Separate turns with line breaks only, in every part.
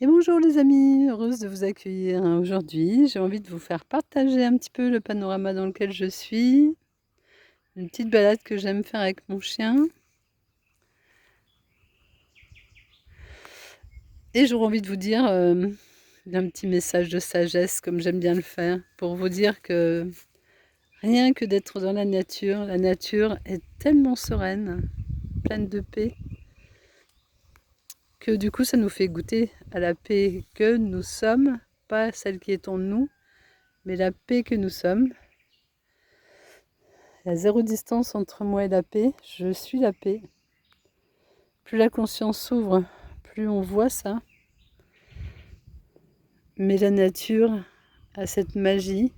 Et bonjour les amis, heureuse de vous accueillir aujourd'hui. J'ai envie de vous faire partager un petit peu le panorama dans lequel je suis. Une petite balade que j'aime faire avec mon chien. Et j'aurais envie de vous dire un petit message de sagesse, comme j'aime bien le faire, pour vous dire que rien que d'être dans la nature est tellement sereine, pleine de paix, que du coup ça nous fait goûter à la paix que nous sommes, pas celle qui est en nous, mais la paix que nous sommes. Il y a zéro distance entre moi et la paix, je suis la paix. Plus la conscience s'ouvre, plus on voit ça. Mais la nature a cette magie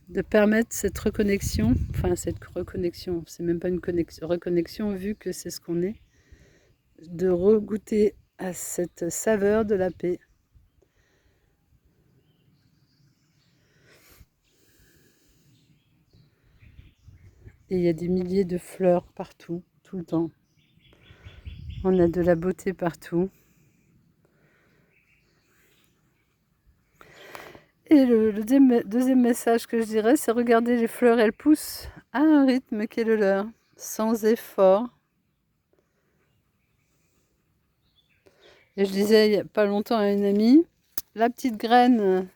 de permettre cette reconnexion, c'est même pas une reconnexion vu que c'est ce qu'on est, de regoûter à cette saveur de la paix. Et il y a des milliers de fleurs partout, tout le temps. On a de la beauté partout. Et le deuxième message que je dirais, c'est regarder les fleurs, elles poussent à un rythme qui est le leur, sans effort. Et je disais il n'y a pas longtemps à une amie, la petite graine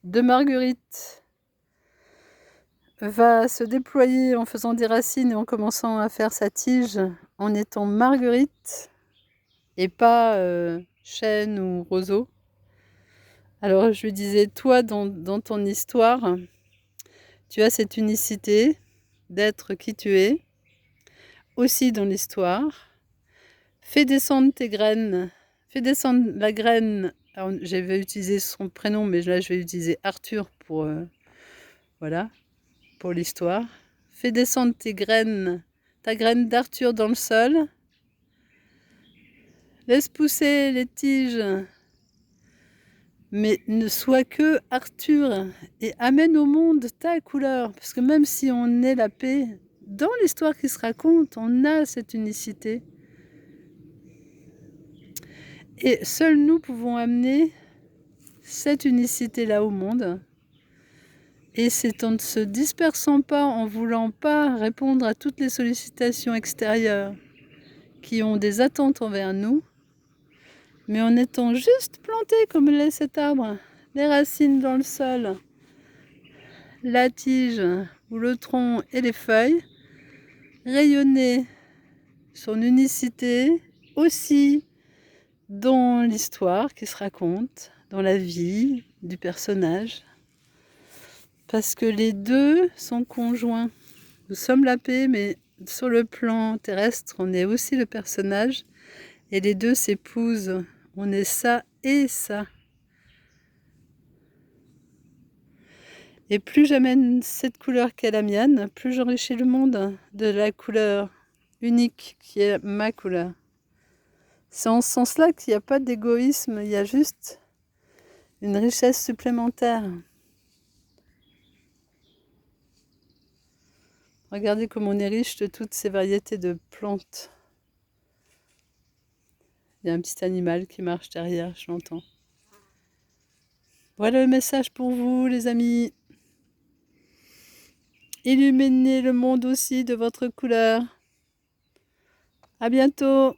de marguerite va se déployer en faisant des racines et en commençant à faire sa tige en étant marguerite et pas chêne ou roseau. Alors je lui disais, toi dans ton histoire, tu as cette unicité d'être qui tu es, aussi dans l'histoire. Fais descendre tes graines, fais descendre la graine. Alors, j'avais utilisé son prénom, mais là je vais utiliser Arthur pour voilà, pour l'histoire. Fais descendre tes graines, ta graine d'Arthur dans le sol. Laisse pousser les tiges, mais ne sois que Arthur et amène au monde ta couleur. Parce que même si on est la paix, dans l'histoire qui se raconte, on a cette unicité. Et seuls nous pouvons amener cette unicité-là au monde. Et c'est en ne se dispersant pas, en voulant pas répondre à toutes les sollicitations extérieures qui ont des attentes envers nous, mais en étant juste planté comme l'est cet arbre, les racines dans le sol, la tige ou le tronc et les feuilles, rayonner son unicité aussi dans l'histoire qui se raconte, dans la vie du personnage, parce que les deux sont conjoints. Nous sommes la paix, mais sur le plan terrestre, on est aussi le personnage, et les deux s'épousent. On est ça et ça. Et plus j'amène cette couleur qu'est la mienne, plus j'enrichis le monde de la couleur unique qui est ma couleur. C'est en ce sens-là qu'il n'y a pas d'égoïsme, il y a juste une richesse supplémentaire. Regardez comme on est riche de toutes ces variétés de plantes. Il y a un petit animal qui marche derrière, je l'entends. Voilà le message pour vous, les amis. Illuminez le monde aussi de votre couleur. À bientôt.